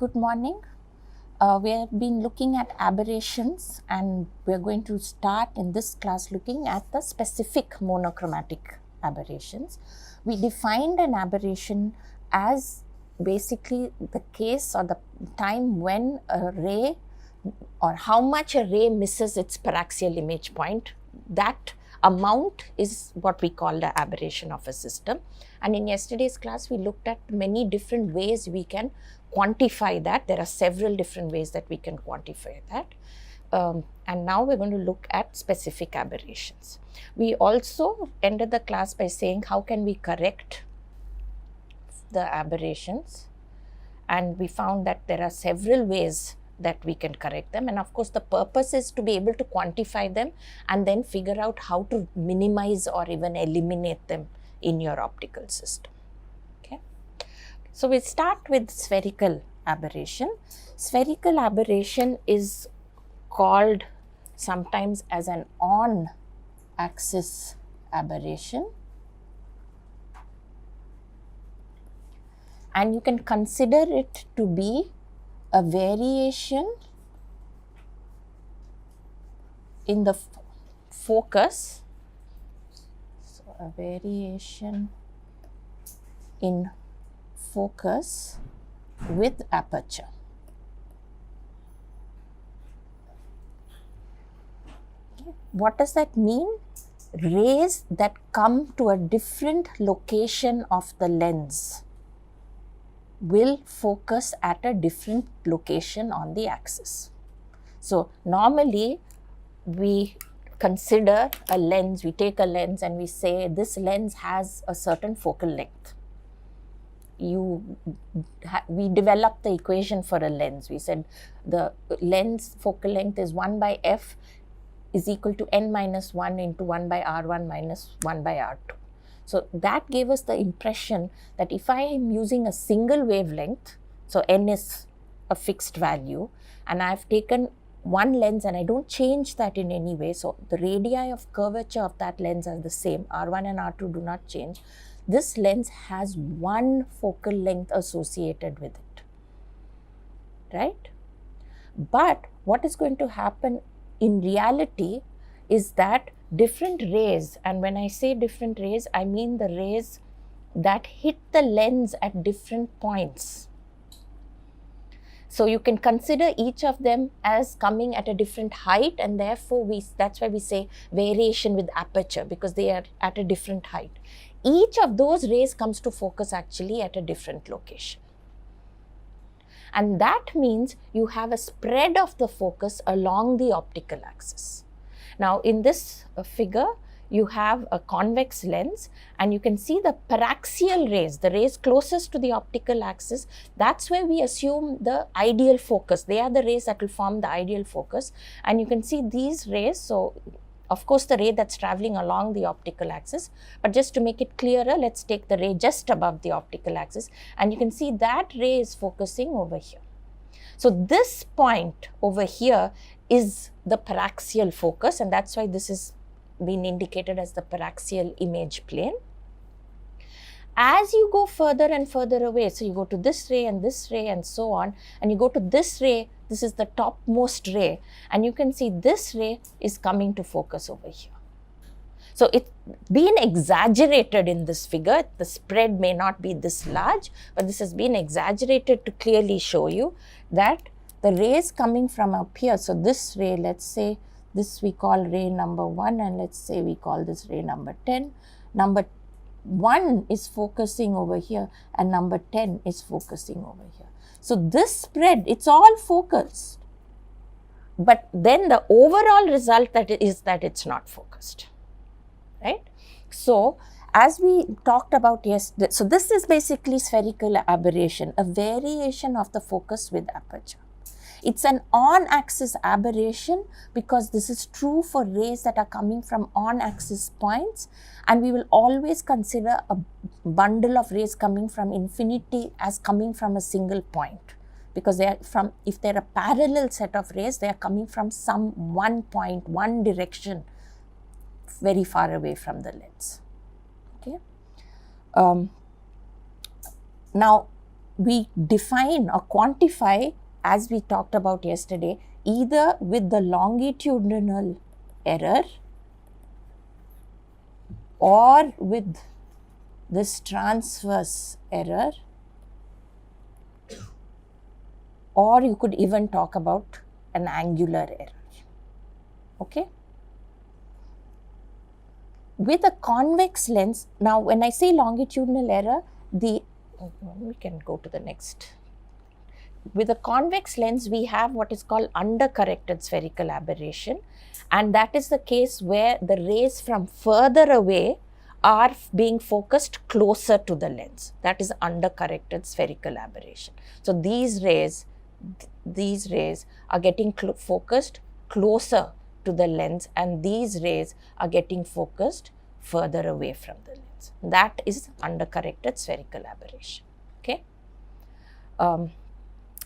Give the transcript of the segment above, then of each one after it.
Good morning. We have been looking at aberrations, and we're going to start in this class looking at the specific monochromatic aberrations. We defined an aberration as basically the case or the time when a ray or how much a ray misses its paraxial image point. That amount is what we call the aberration of a system. And in yesterday's class, we looked at many different ways we can quantify that. There are several different ways that we can quantify that. And now we're going to look at specific aberrations. We also ended the class by saying how can we correct the aberrations, and we found that there are several ways that we can correct them, and of course the purpose is to be able to quantify them and then figure out how to minimize or even eliminate them in your optical system. Okay, so we start with spherical aberration. Spherical aberration is called sometimes as an on-axis aberration, and you can consider it to be a variation in the focus. So a variation in focus with aperture. Okay. What does that mean? Rays that come to a different location of the lens will focus at a different location on the axis. So normally we consider a lens, we take a lens and we say this lens has a certain focal length. We developed the equation for a lens. We said the lens focal length is 1 by f is equal to n minus 1 into 1 by r1 minus 1 by r2. So that gave us the impression that if I am using a single wavelength, so n is a fixed value, and I have taken one lens and I don't change that in any way, so the radii of curvature of that lens are the same, r1 and r2 do not change, this lens has one focal length associated with it, right? But what is going to happen in reality is that different rays, and when I say different rays, I mean the rays that hit the lens at different points. So you can consider each of them as coming at a different height, and therefore that's why we say variation with aperture, because they are at a different height. Each of those rays comes to focus actually at a different location. And that means you have a spread of the focus along the optical axis. Now in this figure, you have a convex lens, and you can see the paraxial rays, the rays closest to the optical axis. That's where we assume the ideal focus. They are the rays that will form the ideal focus. And you can see these rays, so of course the ray that's traveling along the optical axis, but just to make it clearer, let's take the ray just above the optical axis, and you can see that ray is focusing over here. So this point over here is the paraxial focus, and that's why this is being indicated as the paraxial image plane. As you go further and further away, so you go to this ray and so on, and you go to this ray, this is the topmost ray, and you can see this ray is coming to focus over here. So it's been exaggerated in this figure. The spread may not be this large, but this has been exaggerated to clearly show you that the rays coming from up here, so this ray, let's say this we call ray number 1, and let's say we call this ray number 10. Number 1 is focusing over here, and number 10 is focusing over here. So this spread, it's all focused, but then the overall result is that it's not focused, right? So as we talked about yesterday, so this is basically spherical aberration, a variation of the focus with aperture. It's an on-axis aberration because this is true for rays that are coming from on-axis points, and we will always consider a bundle of rays coming from infinity as coming from a single point, because if they're a parallel set of rays, they are coming from some one point, one direction, very far away from the lens. Okay. Now we define or quantify, as we talked about yesterday, either with the longitudinal error or with this transverse error, or you could even talk about an angular error. Okay? With a convex lens, now when I say longitudinal error, we can go to the next. With a convex lens, we have what is called undercorrected spherical aberration, and that is the case where the rays from further away are being focused closer to the lens. That is undercorrected spherical aberration. So these rays are getting focused closer to the lens, and these rays are getting focused further away from the lens. That is undercorrected spherical aberration. Okay.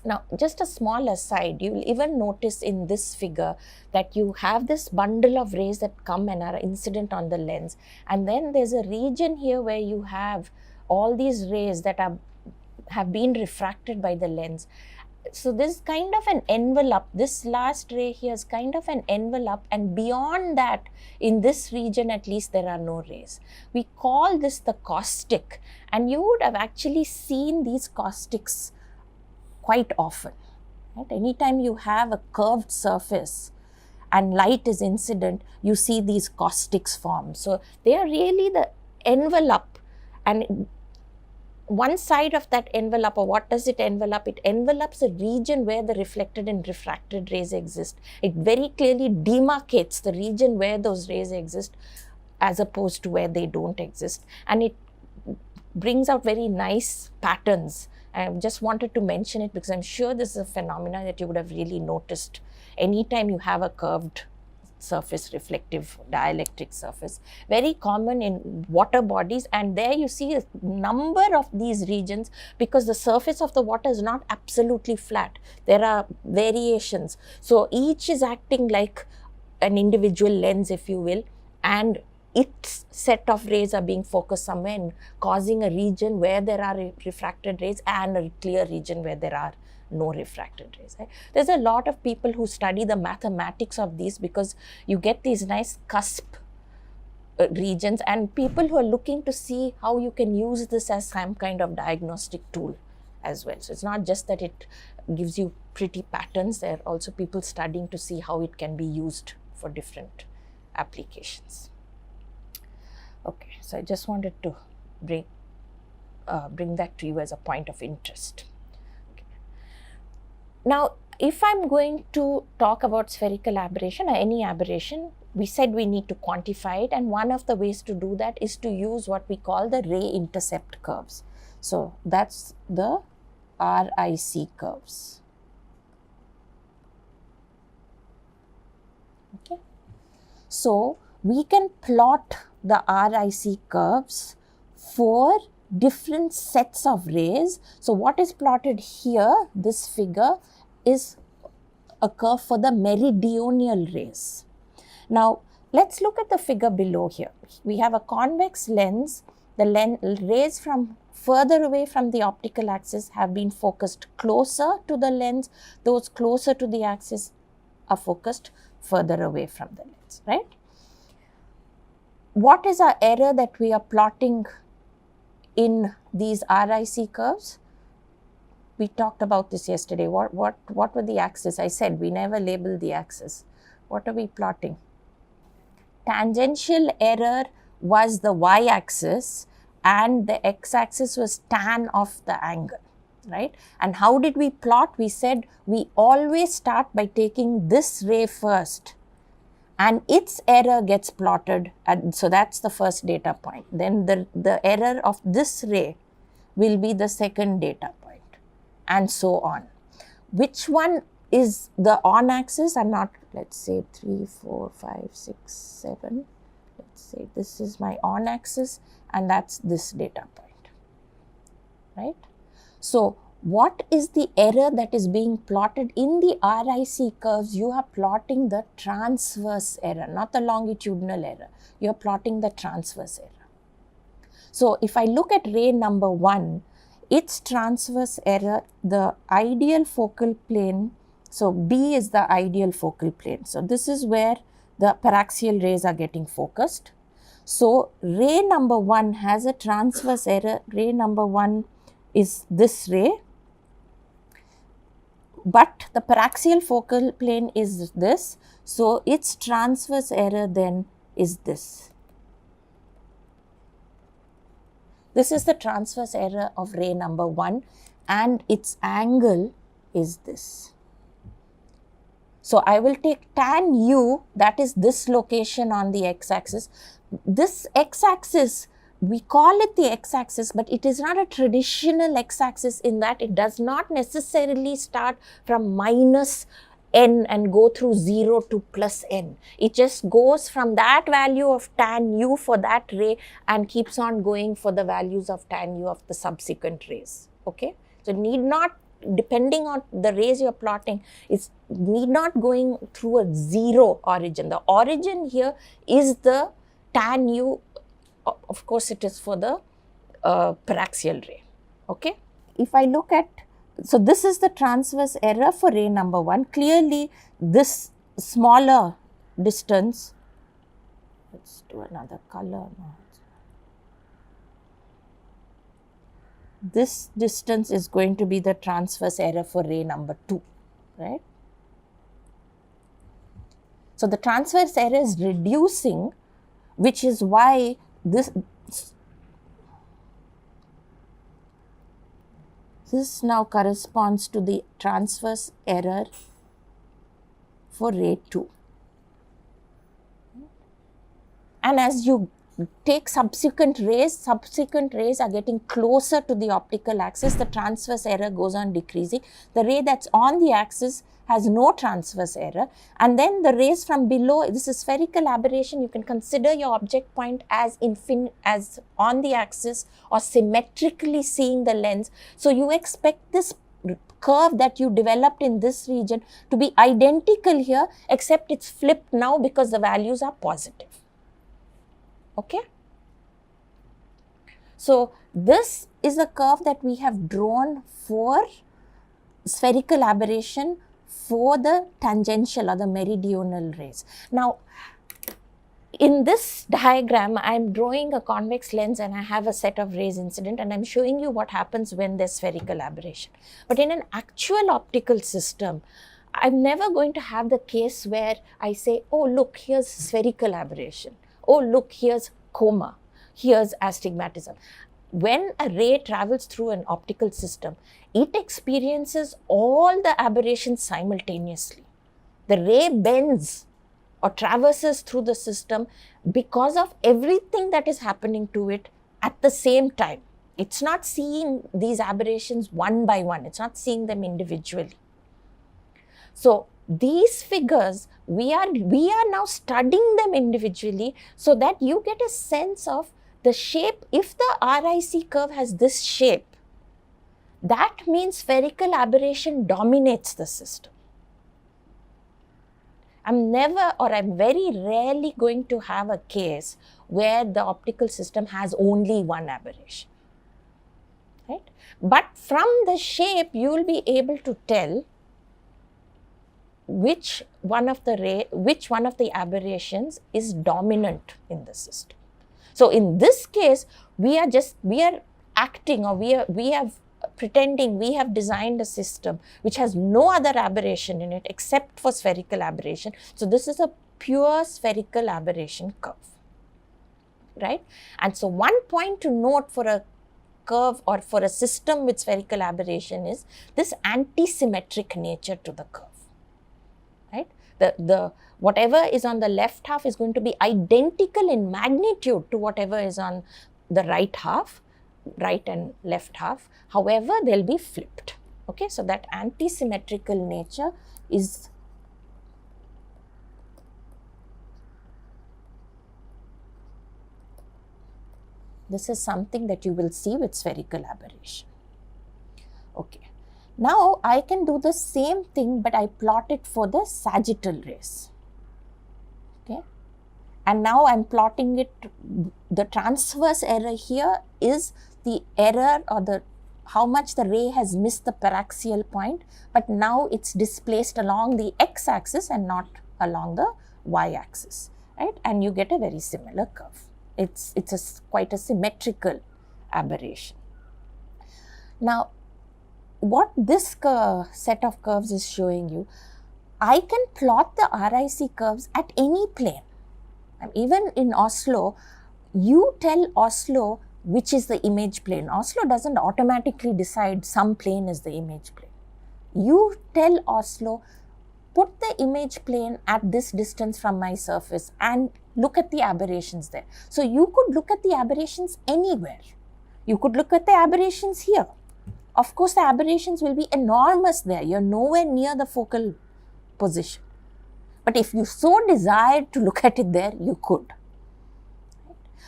Now, just a small aside, you will even notice in this figure that you have this bundle of rays that come and are incident on the lens, and then there's a region here where you have all these rays that have been refracted by the lens. So this is kind of an envelope. This last ray here is kind of an envelope, and beyond that, in this region at least, there are no rays. We call this the caustic, and you would have actually seen these caustics quite often. Right? Anytime you have a curved surface and light is incident, you see these caustics form. So they are really the envelope, and one side of that envelope, or what does it envelope? It envelopes a region where the reflected and refracted rays exist. It very clearly demarcates the region where those rays exist as opposed to where they don't exist, and it brings out very nice patterns. I just wanted to mention it because I'm sure this is a phenomenon that you would have really noticed anytime you have a curved surface, reflective dielectric surface. Very common in water bodies, and there you see a number of these regions because the surface of the water is not absolutely flat. There are variations. So each is acting like an individual lens, if you will, and its set of rays are being focused somewhere and causing a region where there are refracted rays and a clear region where there are no refracted rays. Right? There's a lot of people who study the mathematics of these because you get these nice cusp regions, and people who are looking to see how you can use this as some kind of diagnostic tool as well. So it's not just that it gives you pretty patterns, there are also people studying to see how it can be used for different applications. Okay, so I just wanted to bring that to you as a point of interest. Okay. Now, if I'm going to talk about spherical aberration or any aberration, we said we need to quantify it, and one of the ways to do that is to use what we call the ray intercept curves. So that's the RIC curves. Okay. So we can plot the RIC curves for different sets of rays. So what is plotted here, this figure, is a curve for the meridional rays. Now, let's look at the figure below here. We have a convex lens. The rays from further away from the optical axis have been focused closer to the lens. Those closer to the axis are focused further away from the lens, right? What is our error that we are plotting in these RIC curves? We talked about this yesterday. What were the axes? I said we never labeled the axis. What are we plotting? Tangential error was the y-axis and the x-axis was tan of the angle, right? And how did we plot? We said we always start by taking this ray first, and its error gets plotted, and so that's the first data point. Then the error of this ray will be the second data point, and so on. Which one is the on axis? I'm not, let's say 3, 4, 5, 6, 7. Let's say this is my on axis, and that's this data point, right? So what is the error that is being plotted in the RIC curves? You are plotting the transverse error, not the longitudinal error. You are plotting the transverse error. So if I look at ray number 1, its transverse error, the ideal focal plane, so B is the ideal focal plane. So this is where the paraxial rays are getting focused. So ray number 1 has a transverse error. Ray number 1 is this ray, but the paraxial focal plane is this. So its transverse error then is this. This is the transverse error of ray number 1 and its angle is this. So I will take tan u, that is this location on the x-axis. This x-axis, we call it the x-axis, but it is not a traditional x-axis in that it does not necessarily start from minus n and go through 0 to plus n. It just goes from that value of tan u for that ray and keeps on going for the values of tan u of the subsequent rays. Okay, so need not, depending on the rays you are plotting, it's need not going through a 0 origin. The origin here is the tan u. Of course, it is for the paraxial ray. Okay, if I look at, so this is the transverse error for ray number 1. Clearly, this smaller distance, let's do another color now. This distance is going to be the transverse error for ray number 2, right? So the transverse error is reducing, which is why this now corresponds to the transverse error for ray 2. And as you take subsequent rays are getting closer to the optical axis, the transverse error goes on decreasing. The ray that's on the axis has no transverse error, and then the rays from below, this is spherical aberration. You can consider your object point as on the axis or symmetrically seeing the lens. So you expect this curve that you developed in this region to be identical here, except it's flipped now because the values are positive. Okay. So this is a curve that we have drawn for spherical aberration for the tangential or the meridional rays. Now, in this diagram, I am drawing a convex lens and I have a set of rays incident, and I am showing you what happens when there is spherical aberration. But in an actual optical system, I am never going to have the case where I say, oh look, here's spherical aberration. Oh look, here's coma, here's astigmatism. When a ray travels through an optical system, it experiences all the aberrations simultaneously. The ray bends or traverses through the system because of everything that is happening to it at the same time. It's not seeing these aberrations one by one. It's not seeing them individually. So these figures, we are now studying them individually so that you get a sense of the shape. If the RIC curve has this shape, that means spherical aberration dominates the system. I'm very rarely going to have a case where the optical system has only one aberration, right? But from the shape, you will be able to tell which one of the aberrations is dominant in the system. So in this case, we are acting, or we have pretending we have designed a system which has no other aberration in it except for spherical aberration. So this is a pure spherical aberration curve, right? And so one point to note for a curve or for a system with spherical aberration is this anti-symmetric nature to the curve, right? The whatever is on the left half is going to be identical in magnitude to whatever is on the right half, right and left half. However, they'll be flipped. Okay, so that anti-symmetrical nature is something that you will see with spherical aberration. Okay, now I can do the same thing, but I plot it for the sagittal rays. Okay, and now I'm plotting it. The transverse error here is the error or the how much the ray has missed the paraxial point, but now it's displaced along the x-axis and not along the y-axis, right? And you get a very similar curve. It's quite a symmetrical aberration. Now, what this set of curves is showing you, I can plot the RIC curves at any plane. Even in Oslo, you tell Oslo which is the image plane. Oslo doesn't automatically decide some plane is the image plane. You tell Oslo, put the image plane at this distance from my surface and look at the aberrations there. So you could look at the aberrations anywhere. You could look at the aberrations here. Of course, the aberrations will be enormous there. You're nowhere near the focal position. But if you so desired to look at it there, you could.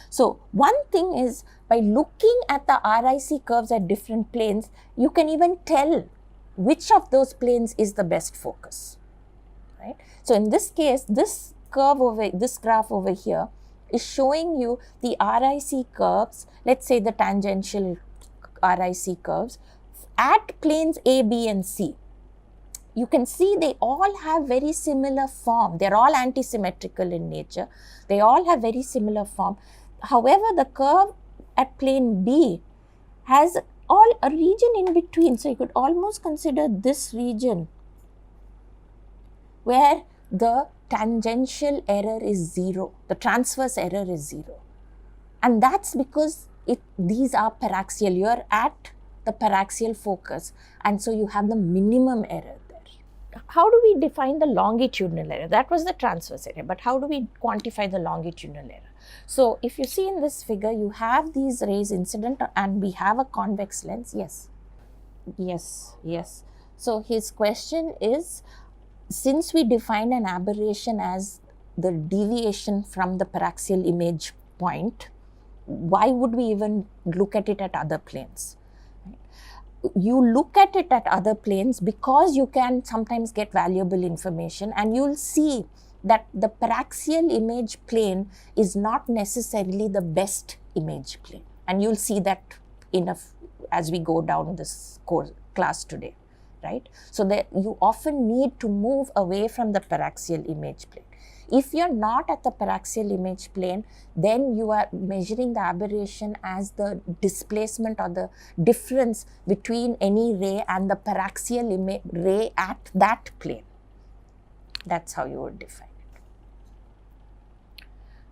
So one thing is, by looking at the RIC curves at different planes, you can even tell which of those planes is the best focus, right? So in this case, this graph over here is showing you the RIC curves, let's say the tangential RIC curves, at planes A, B and C. You can see they all have very similar form. They're all antisymmetrical in nature. They all have very similar form. However, the curve at plane B has a region in between. So you could almost consider this region where the tangential error is 0. The transverse error is 0. And that's because these are paraxial. You're at the paraxial focus. And so you have the minimum error there. How do we define the longitudinal error? That was the transverse error. But how do we quantify the longitudinal error? So if you see in this figure, you have these rays incident and we have a convex lens. Yes. So his question is, since we define an aberration as the deviation from the paraxial image point, why would we even look at it at other planes? You look at it at other planes because you can sometimes get valuable information, and you'll see that the paraxial image plane is not necessarily the best image plane. And you'll see that as we go down this class today, right? So you often need to move away from the paraxial image plane. If you're not at the paraxial image plane, then you are measuring the aberration as the displacement or the difference between any ray and the paraxial ray at that plane. That's how you would define it.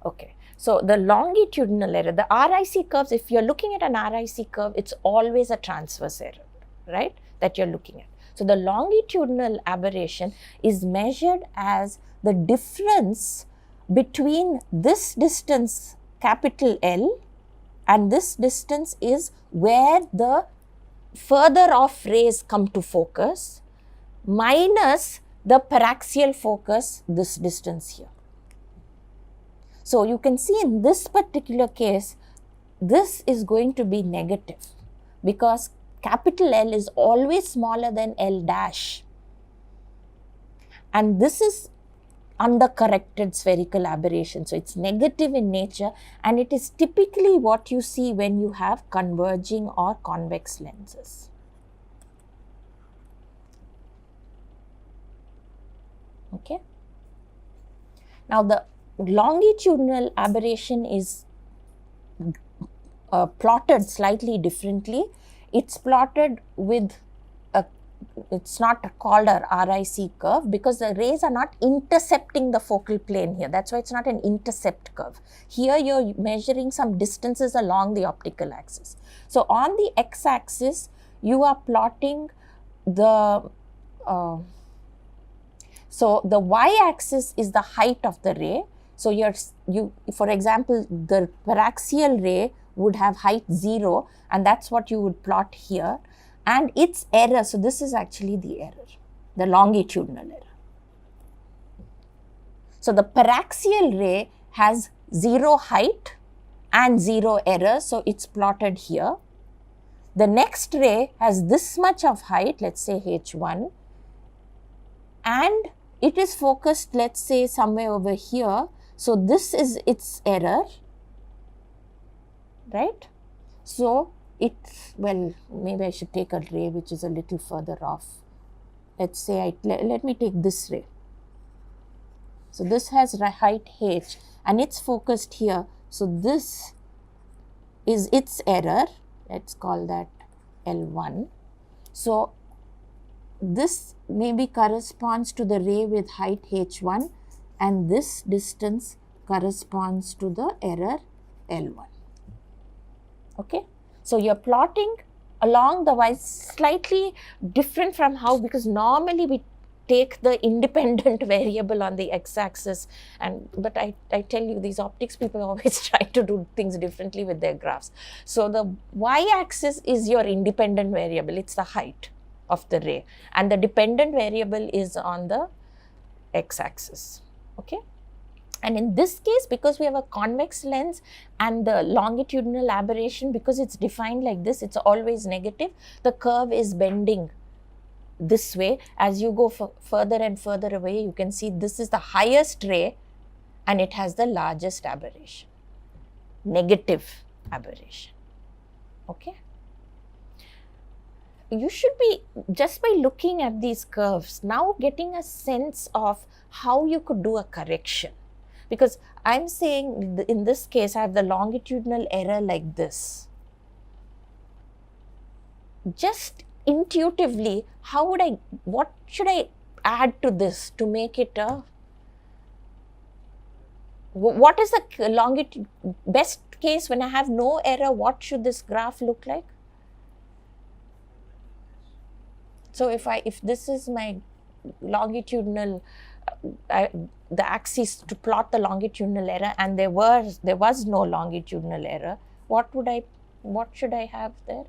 Okay, so the longitudinal error, the RIC curves, if you're looking at an RIC curve, it's always a transverse error, right, that you're looking at. So the longitudinal aberration is measured as the difference between this distance, capital L, and this distance is where the further off rays come to focus, minus the paraxial focus, this distance here. So you can see in this particular case, this is going to be negative because capital L is always smaller than L dash. And this is undercorrected spherical aberration. So it's negative in nature, and it is typically what you see when you have converging or convex lenses. Okay. Now the longitudinal aberration is plotted slightly differently. It's plotted with it's not called a RIC curve because the rays are not intercepting the focal plane here. That's why it's not an intercept curve. Here you're measuring some distances along the optical axis. So on the x-axis, you are plotting the so the y-axis is the height of the ray. So for example, the paraxial ray would have height 0, and that's what you would plot here. And its error, so this is actually the error, the longitudinal error. So the paraxial ray has 0 height and 0 error, so it's plotted here. The next ray has this much of height, let's say H1, and it is focused, let's say, somewhere over here. So this is its error, right? So well, maybe I should take a ray which is a little further off. Let's say let me take this ray. So this has height h and it's focused here. So this is its error. Let's call that L1. So this maybe corresponds to the ray with height h1 and this distance corresponds to the error L1. Okay. So you're plotting along the y, slightly different from how, because normally we take the independent variable on the x-axis, but I tell you, these optics people always try to do things differently with their graphs. So the y-axis is your independent variable, it's the height of the ray, and the dependent variable is on the x-axis. Okay. And in this case, because we have a convex lens and the longitudinal aberration, because it's defined like this, it's always negative, the curve is bending this way. As you go further and further away, you can see this is the highest ray and it has the largest aberration, negative aberration. Okay. You should be, just by looking at these curves, now getting a sense of how you could do a correction. Because I'm saying in this case, I have the longitudinal error like this. Just intuitively, what should I add to this to make it a, what is the best case when I have no error, what should this graph look like? So if this is my longitudinal, the axis to plot the longitudinal error, and there was no longitudinal error, what should I have there?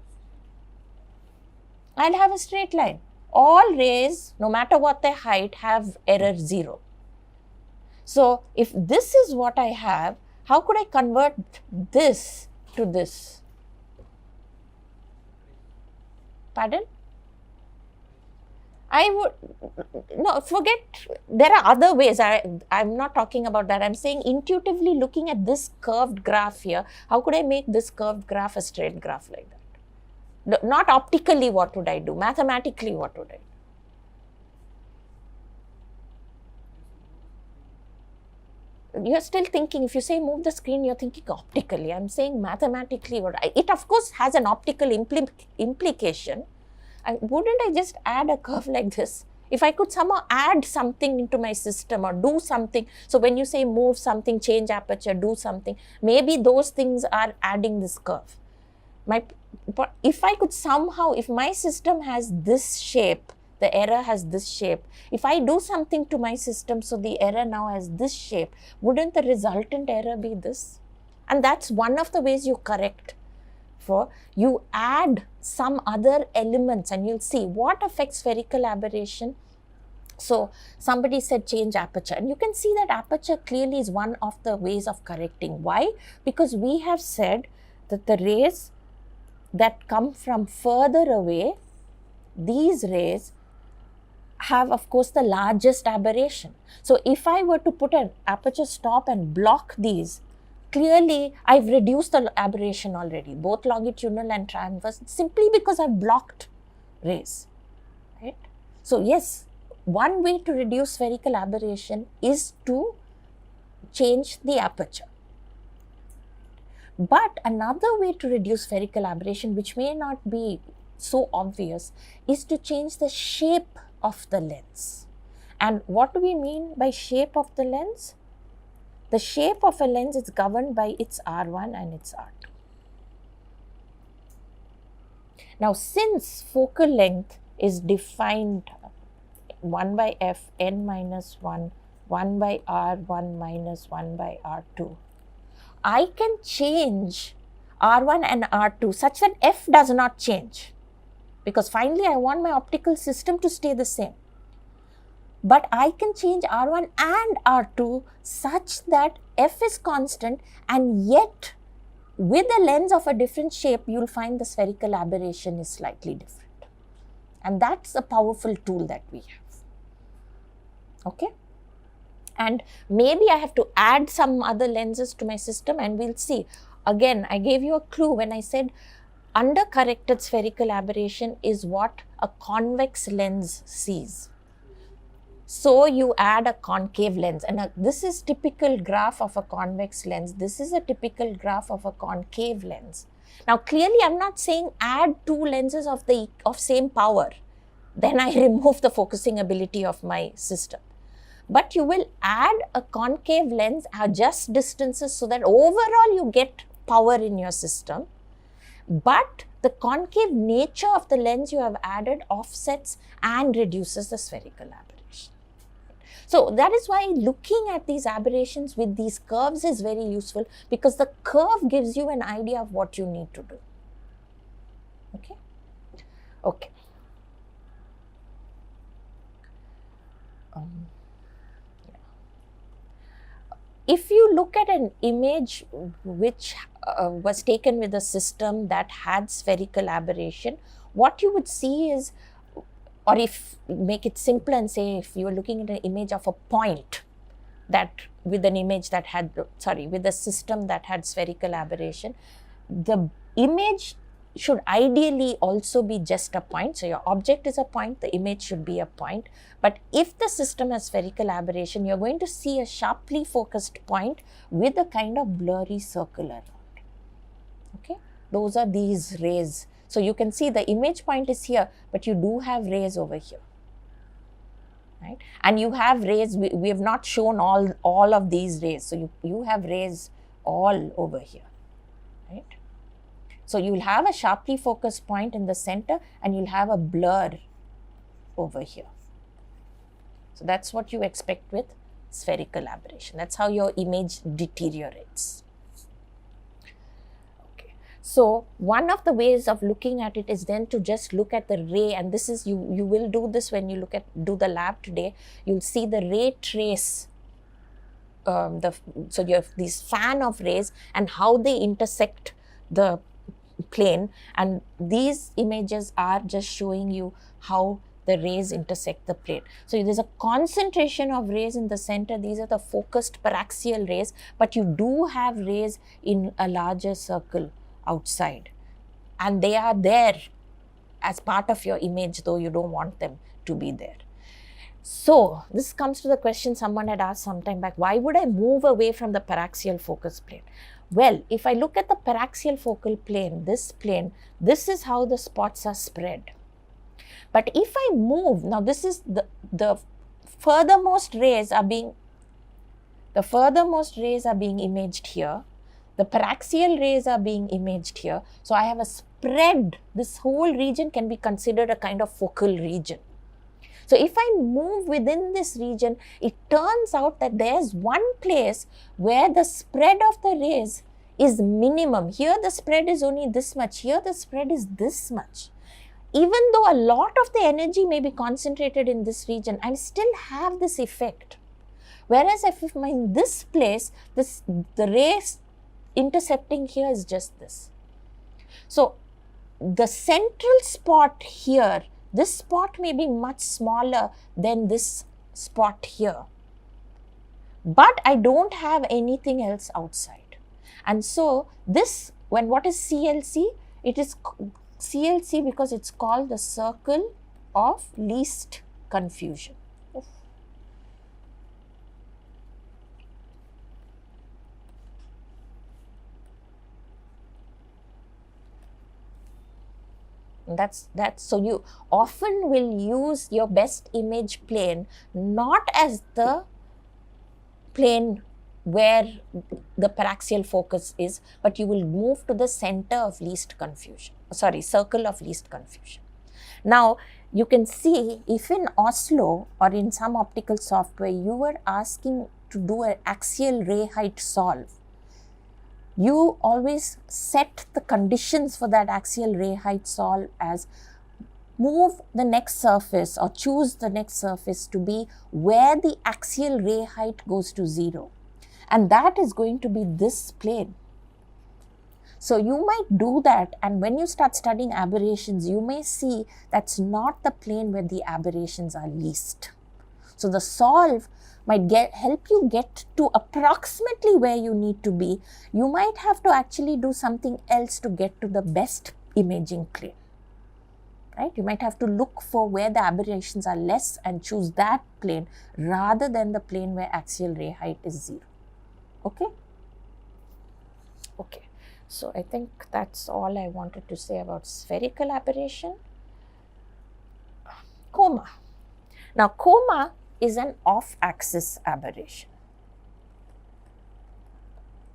I'll have a straight line. All rays, no matter what their height, have error 0. So if this is what I have, how could I convert this to this? Pardon? I would, no, forget, there are other ways. I'm not talking about that. I'm saying intuitively looking at this curved graph here, how could I make this curved graph a straight graph like that? Not optically, what would I do? Mathematically, what would I do? You're still thinking, if you say move the screen, you're thinking optically. I'm saying mathematically, it of course has an optical implication. Wouldn't I just add a curve like this? If I could somehow add something into my system or do something, so when you say move something, change aperture, do something, maybe those things are adding this curve. If I could somehow, if my system has this shape, the error has this shape, if I do something to my system so the error now has this shape, wouldn't the resultant error be this? And that's one of the ways you correct. For you add some other elements and you'll see what affects spherical aberration. So somebody said change aperture, and you can see that aperture clearly is one of the ways of correcting. Why? Because we have said that the rays that come from further away, these rays have of course the largest aberration. So if I were to put an aperture stop and block these, clearly I've reduced the aberration already, both longitudinal and transverse, simply because I've blocked rays, right? So yes, one way to reduce spherical aberration is to change the aperture. But another way to reduce spherical aberration, which may not be so obvious, is to change the shape of the lens. And what do we mean by shape of the lens? The shape of a lens is governed by its R1 and its R2. Now, since focal length is defined 1 by f n minus 1, 1 by R1 minus 1 by R2, I can change R1 and R2 such that f does not change, because finally I want my optical system to stay the same. But I can change R1 and R2 such that f is constant, and yet with a lens of a different shape, you'll find the spherical aberration is slightly different. And that's a powerful tool that we have. Okay? And maybe I have to add some other lenses to my system, and we'll see. Again, I gave you a clue when I said undercorrected spherical aberration is what a convex lens sees. So you add a concave lens, and this is typical graph of a convex lens. This is a typical graph of a concave lens. Now clearly I'm not saying add two lenses of same power, then I remove the focusing ability of my system. But you will add a concave lens, adjust distances so that overall you get power in your system. But the concave nature of the lens you have added offsets and reduces the spherical aberration. So that is why looking at these aberrations with these curves is very useful, because the curve gives you an idea of what you need to do. Okay? Okay. If you look at an image which was taken with a system that had spherical aberration, what you would see is, or if make it simple and say, if you are looking at an image of a point that with an image that had, with a system that had spherical aberration, the image should ideally also be just a point. So your object is a point, the image should be a point. But if the system has spherical aberration, you're going to see a sharply focused point with a kind of blurry circle around. Okay, those are these rays. So you can see the image point is here, but you do have rays over here. Right? And you have rays, we have not shown all of these rays. So you have rays all over here. Right? So you will have a sharply focused point in the center, and you'll have a blur over here. So that's what you expect with spherical aberration. That's how your image deteriorates. Okay. So one of the ways of looking at it is then to just look at the ray, and this is, you will do this when you do the lab today. You'll see the ray trace. So you have these fan of rays and how they intersect the plane, and these images are just showing you how the rays intersect the plane. So there's a concentration of rays in the center. These are the focused paraxial rays, but you do have rays in a larger circle outside, and they are there as part of your image, though you don't want them to be there. So this comes to the question someone had asked some time back: why would I move away from the paraxial focus plane? Well, if I look at the paraxial focal plane, this is how the spots are spread. But if I move, now this is the furthermost rays are being imaged here. The paraxial rays are being imaged here. So I have a spread. This whole region can be considered a kind of focal region. So if I move within this region, it turns out that there's one place where the spread of the rays is minimum. Here the spread is only this much. Here the spread is this much. Even though a lot of the energy may be concentrated in this region, I still have this effect. Whereas if I'm in this place, the rays intercepting here is just this. So the central spot here, this spot may be much smaller than this spot here, but I don't have anything else outside. And so this, what is CLC? It is CLC because it's called the circle of least confusion. So you often will use your best image plane not as the plane where the paraxial focus is, but you will move to the center of least confusion, circle of least confusion. Now you can see if in Oslo or in some optical software you were asking to do an axial ray height solve, you always set the conditions for that axial ray height solve as move the next surface or choose the next surface to be where the axial ray height goes to 0. And that is going to be this plane. So you might do that, and when you start studying aberrations, you may see that's not the plane where the aberrations are least. So the solve might help you get to approximately where you need to be. You might have to actually do something else to get to the best imaging plane, right? You might have to look for where the aberrations are less and choose that plane rather than the plane where axial ray height is 0. Okay? Okay. So I think that's all I wanted to say about spherical aberration. Coma. Now, coma is an off-axis aberration.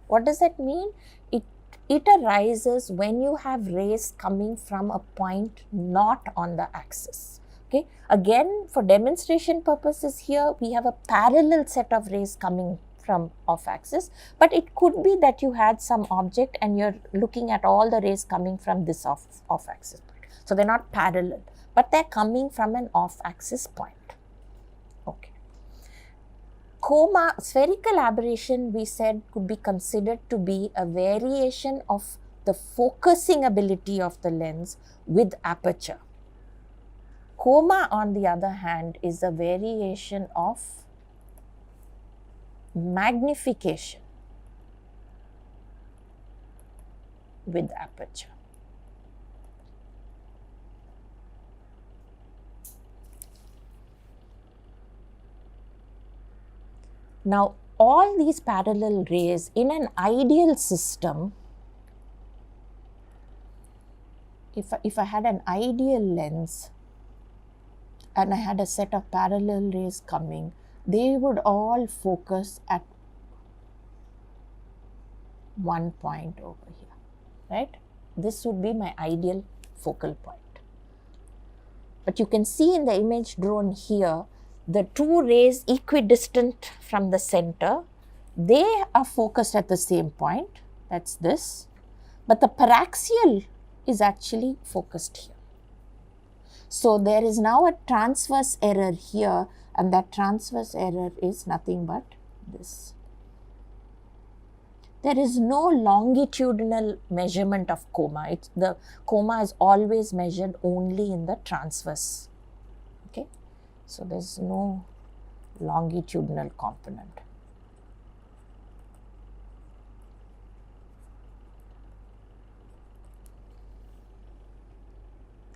What does that mean? It arises when you have rays coming from a point not on the axis. Okay. Again, for demonstration purposes here, we have a parallel set of rays coming from off-axis, but it could be that you had some object and you're looking at all the rays coming from this off-axis point. So they're not parallel, but they're coming from an off-axis point. Okay. Coma, spherical aberration, we said, could be considered to be a variation of the focusing ability of the lens with aperture. Coma, on the other hand, is a variation of magnification with aperture. Now, all these parallel rays in an ideal system, if I had an ideal lens and I had a set of parallel rays coming, they would all focus at one point over here, right? This would be my ideal focal point. But you can see in the image drawn here, the two rays equidistant from the center, they are focused at the same point, that's this, but the paraxial is actually focused here. So there is now a transverse error here, and that transverse error is nothing but this. There is no longitudinal measurement of coma. The coma is always measured only in the transverse. Okay. So there's no longitudinal component.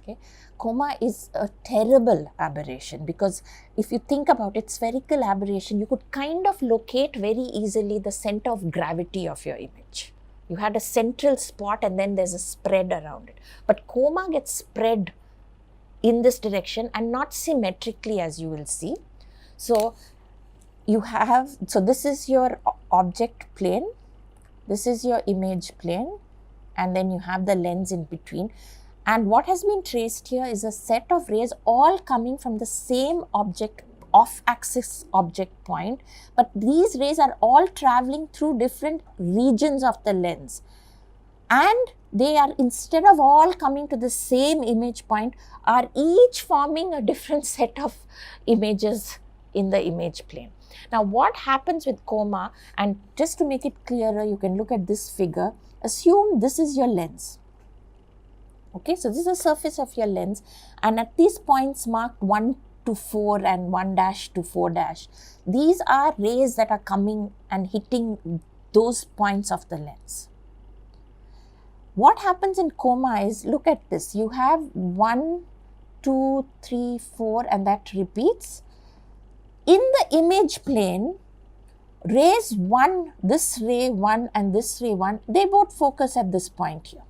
Okay. Coma is a terrible aberration because if you think about it, spherical aberration, you could kind of locate very easily the center of gravity of your image. You had a central spot and then there's a spread around it. But coma gets spread in this direction and not symmetrically, as you will see. So this is your object plane, this is your image plane, and then you have the lens in between. And what has been traced here is a set of rays all coming from the same object, off-axis object point, but these rays are all traveling through different regions of the lens. And they are, instead of all coming to the same image point, are each forming a different set of images in the image plane. Now, what happens with coma, and just to make it clearer, you can look at this figure. Assume this is your lens. Okay, so this is the surface of your lens, and at these points marked 1 to 4 and 1 dash to 4 dash, these are rays that are coming and hitting those points of the lens. What happens in coma is, look at this, you have 1, 2, 3, 4 and that repeats. In the image plane, rays 1, this ray 1 and this ray 1, they both focus at this point here.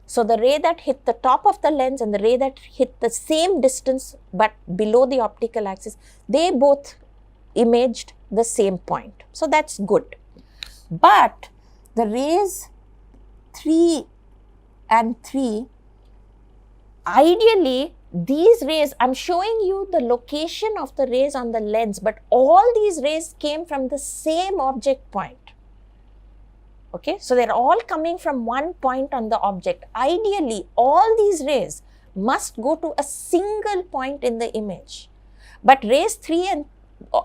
So the ray that hit the top of the lens and the ray that hit the same distance but below the optical axis, they both imaged the same point. So that's good. But the rays 3 and 3, ideally these rays, I'm showing you the location of the rays on the lens, but all these rays came from the same object point. Okay, so they're all coming from one point on the object. Ideally, all these rays must go to a single point in the image. But rays 3 and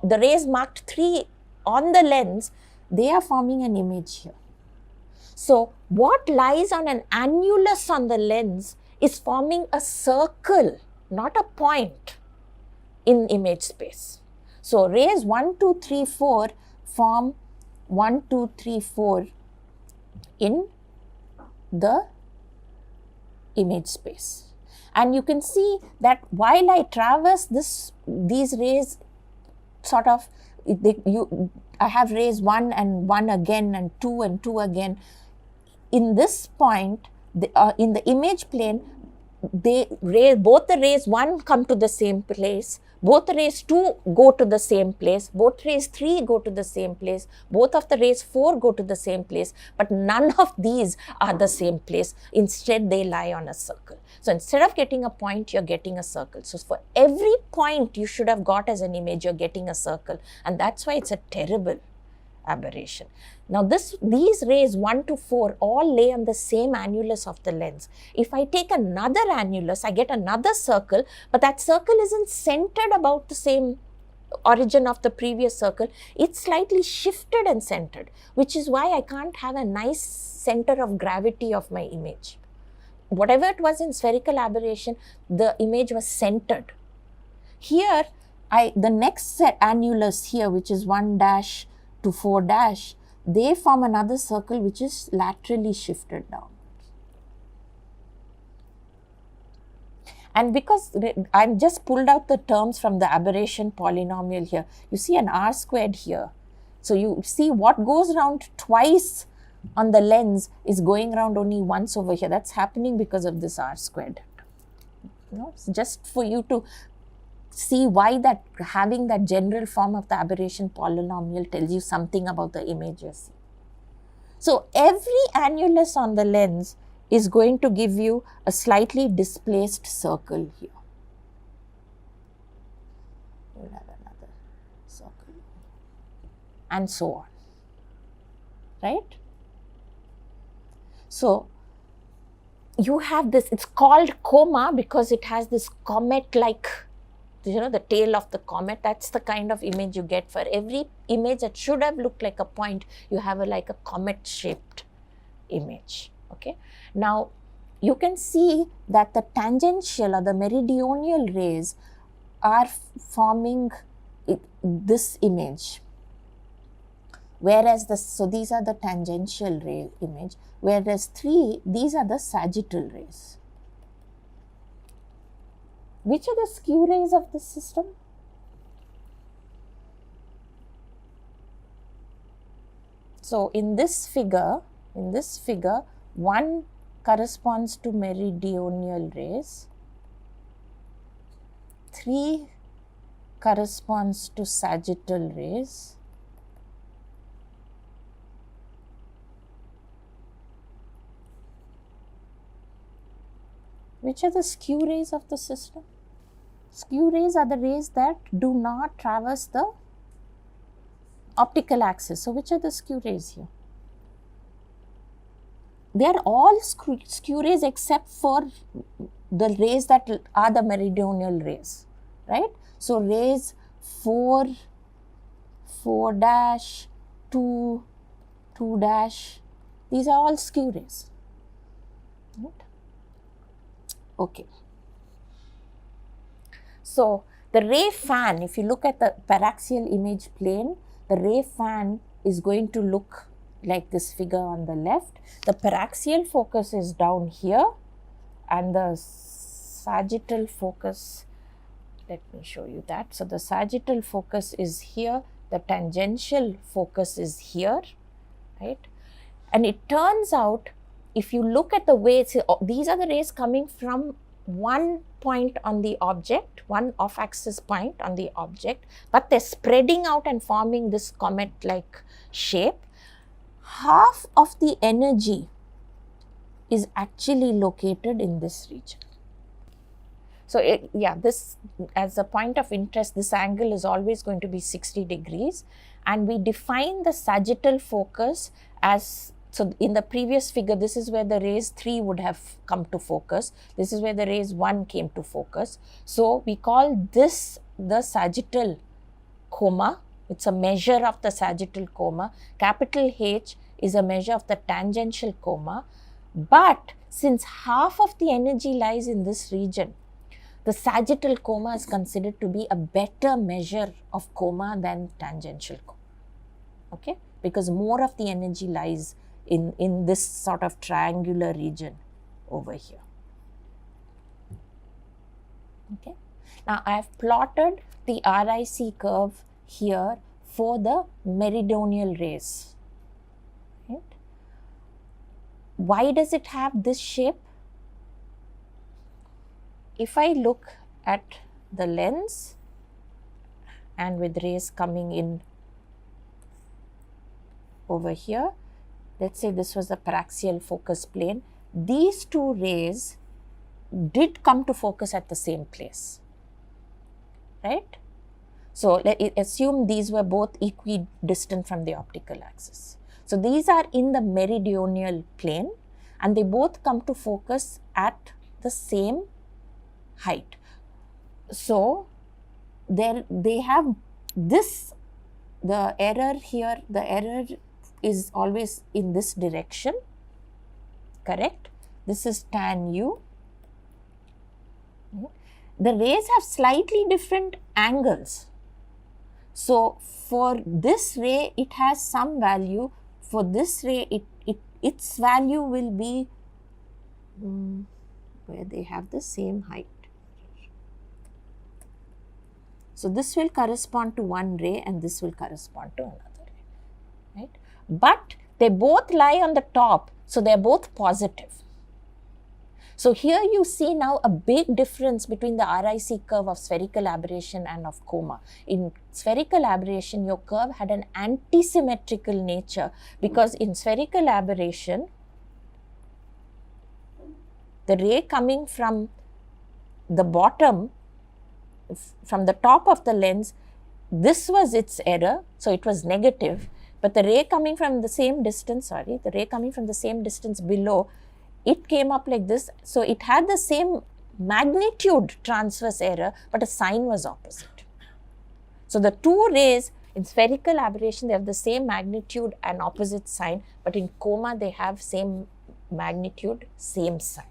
the rays marked 3 on the lens, they are forming an image here. So what lies on an annulus on the lens is forming a circle, not a point in image space. So rays 1, 2, 3, 4 form 1, 2, 3, 4 in the image space. And you can see that while I traverse these rays sort of, I have rays 1 and 1 again and 2 and 2 again. In this point, in the image plane, both the rays 1 come to the same place, both the rays 2 go to the same place, both rays 3 go to the same place, both of the rays 4 go to the same place, but none of these are the same place. Instead, they lie on a circle. So instead of getting a point, you're getting a circle. So for every point you should have got as an image, you're getting a circle, and that's why it's a terrible aberration. Now these rays 1 to 4 all lay on the same annulus of the lens. If I take another annulus, I get another circle, but that circle isn't centered about the same origin of the previous circle. It's slightly shifted and centered, which is why I can't have a nice center of gravity of my image. Whatever it was in spherical aberration, the image was centered. Here, the next set annulus here, which is 1 dash to 4 dash, they form another circle which is laterally shifted down. And because I've just pulled out the terms from the aberration polynomial here, you see an r squared here. So you see what goes around twice on the lens is going around only once over here. That's happening because of this r squared. Just for you to see why that having that general form of the aberration polynomial tells you something about the image you see. So every annulus on the lens is going to give you a slightly displaced circle here. We'll have another circle and so on, right? So you have this, it's called coma because it has this comet-like, the tail of the comet. That's the kind of image you get. For every image that should have looked like a point, you have like a comet-shaped image. Okay. Now, you can see that the tangential or the meridional rays are forming this image. Whereas so these are the tangential ray image, whereas these are the sagittal rays. Which are the skew rays of this system? So in this figure, 1 corresponds to meridional rays, 3 corresponds to sagittal rays, which are the skew rays of the system? Skew rays are the rays that do not traverse the optical axis. So which are the skew rays here? They are all skew rays except for the rays that are the meridional rays, right? So rays 4, 4 dash, 2, 2 dash, these are all skew rays, right? Okay. So the ray fan, if you look at the paraxial image plane, the ray fan is going to look like this figure on the left. The paraxial focus is down here and the sagittal focus, let me show you that. So the sagittal focus is here, the tangential focus is here, right? And it turns out, if you look at the way, these are the rays coming from one point on the object, one off-axis point on the object, but they're spreading out and forming this comet-like shape. Half of the energy is actually located in this region. So this, as a point of interest, this angle is always going to be 60 degrees, and we define the sagittal focus as, so in the previous figure, this is where the rays 3 would have come to focus. This is where the rays 1 came to focus. So we call this the sagittal coma. It's a measure of the sagittal coma. Capital H is a measure of the tangential coma. But since half of the energy lies in this region, the sagittal coma is considered to be a better measure of coma than tangential coma. Okay? Because more of the energy lies in this sort of triangular region over here. Okay. Now I have plotted the RIC curve here for the meridional rays. Right? Why does it have this shape? If I look at the lens and with rays coming in over here, let's say this was the paraxial focus plane, these two rays did come to focus at the same place, right? So let's assume these were both equidistant from the optical axis. So these are in the meridional plane and they both come to focus at the same height. So there they have this, the error here, the error is always in this direction, correct? This is tan u. The rays have slightly different angles. So for this ray it has some value, for this ray its value will be where they have the same height. So this will correspond to one ray and this will correspond to another ray, right? But they both lie on the top, so they are both positive. So here you see now a big difference between the RIC curve of spherical aberration and of coma. In spherical aberration, your curve had an antisymmetrical nature because in spherical aberration, the ray coming from the bottom, from the top of the lens, this was its error, so it was negative, but the ray coming from the same distance, the ray coming from the same distance below, it came up like this, so it had the same magnitude transverse error, but a sign was opposite. So the two rays in spherical aberration, they have the same magnitude and opposite sign, but in coma they have same magnitude, same sign.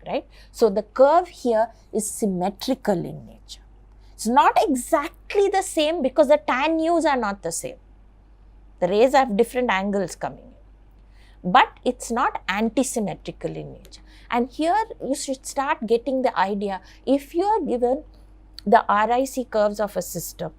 Right? So the curve here is symmetrical in nature. It's not exactly the same because the tan u's are not the same. The rays have different angles coming in. But it's not antisymmetrical in nature. And here you should start getting the idea, if you are given the RIC curves of a system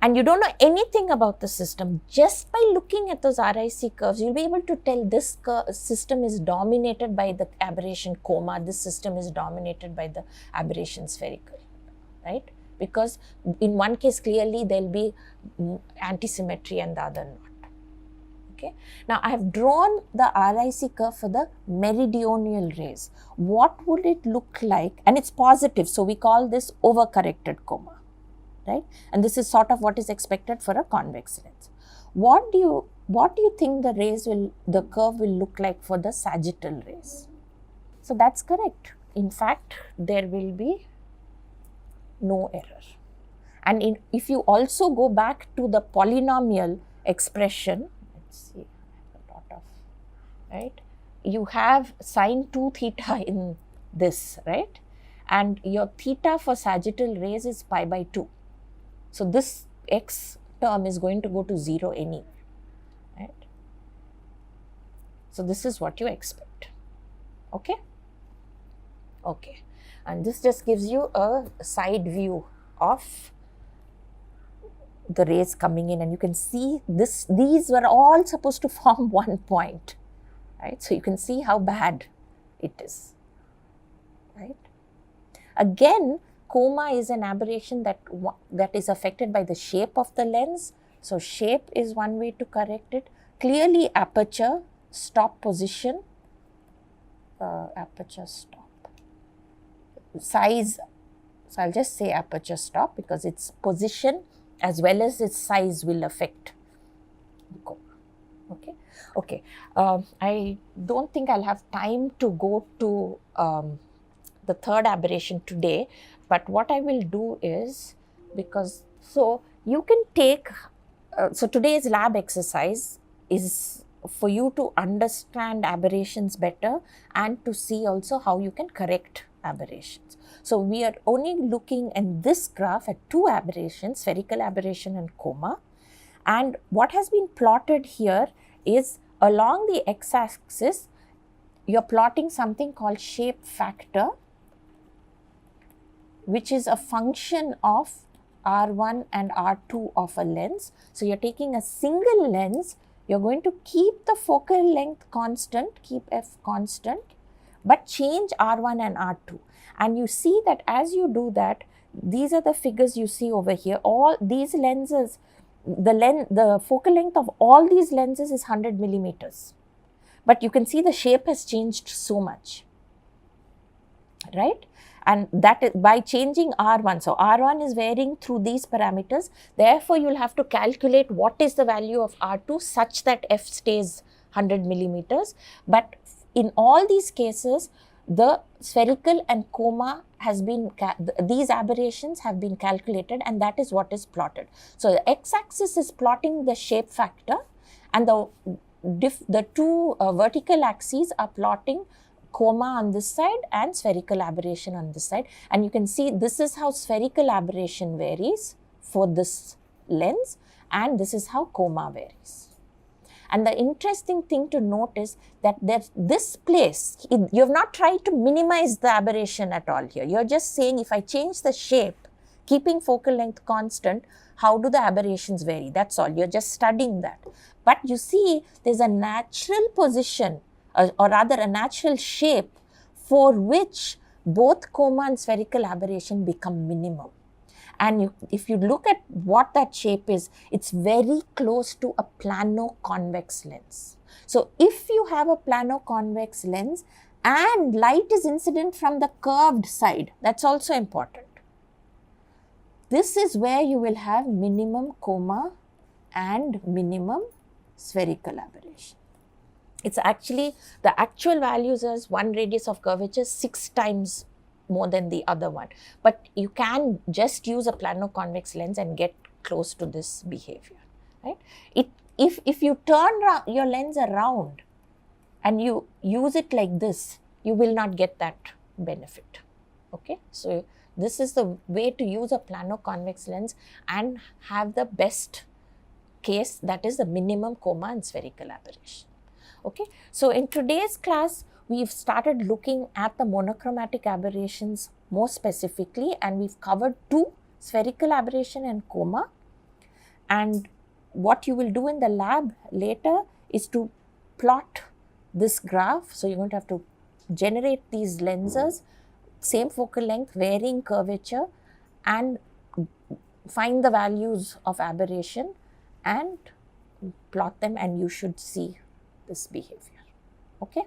and you don't know anything about the system, just by looking at those RIC curves, you'll be able to tell this system is dominated by the aberration coma, this system is dominated by the aberration spherical, right? Because in one case, clearly there'll be antisymmetry and the other not. Okay. Now, I have drawn the RIC curve for the meridional rays. What would it look like? And it's positive, so we call this overcorrected coma. Right? And this is sort of what is expected for a convex lens. What do you think the curve will look like for the sagittal rays? So that's correct. In fact, there will be no error. And if you also go back to the polynomial expression, let's see, a lot of, right? You have sine 2 theta in this, right? And your theta for sagittal rays is pi by 2. So this x term is going to go to 0 anyway, right? So this is what you expect, okay? Okay, and this just gives you a side view of the rays coming in, and you can see these were all supposed to form one point, right? So you can see how bad it is, right? Again, coma is an aberration that is affected by the shape of the lens. So shape is one way to correct it. Clearly aperture, stop position, aperture stop, size. So I'll just say aperture stop because its position as well as its size will affect the coma. Okay. Okay. I don't think I'll have time to go to the third aberration today. But what I will do is, so you can take, so today's lab exercise is for you to understand aberrations better and to see also how you can correct aberrations. So we are only looking in this graph at two aberrations, spherical aberration and coma. And what has been plotted here is along the x-axis, you're plotting something called shape factor. which is a function of R1 and R2 of a lens. So you're taking a single lens, you're going to keep the focal length constant, keep F constant, but change R1 and R2. And you see that as you do that, these are the figures you see over here. All these lenses, the focal length of all these lenses is 100 millimeters. But you can see the shape has changed so much, right? And that is by changing R1. So R1 is varying through these parameters. Therefore, you'll have to calculate what is the value of R2 such that F stays 100 millimeters. But in all these cases, the spherical and coma has been, these aberrations have been calculated, and that is what is plotted. So the x-axis is plotting the shape factor, and the two vertical axes are plotting coma on this side and spherical aberration on this side. And you can see this is how spherical aberration varies for this lens, and this is how coma varies. And the interesting thing to note is that this place, you have not tried to minimize the aberration at all here. You're just saying, if I change the shape, keeping focal length constant, how do the aberrations vary? That's all. You're just studying that. But you see, there's a natural position, or rather a natural shape for which both coma and spherical aberration become minimum. And if you look at what that shape is, it's very close to a plano-convex lens. So if you have a plano-convex lens and light is incident from the curved side, that's also important. This is where you will have minimum coma and minimum spherical aberration. It's actually, the actual values is one radius of curvature 6 times more than the other one. But you can just use a plano-convex lens and get close to this behavior, right? If you turn your lens around and you use it like this, you will not get that benefit, okay? So this is the way to use a plano-convex lens and have the best case, that is the minimum coma and spherical aberration. Okay, so in today's class, we've started looking at the monochromatic aberrations more specifically, and we've covered 2, spherical aberration and coma. And what you will do in the lab later is to plot this graph. So you're going to have to generate these lenses, same focal length, varying curvature, and find the values of aberration and plot them, and you should see this behavior. Okay.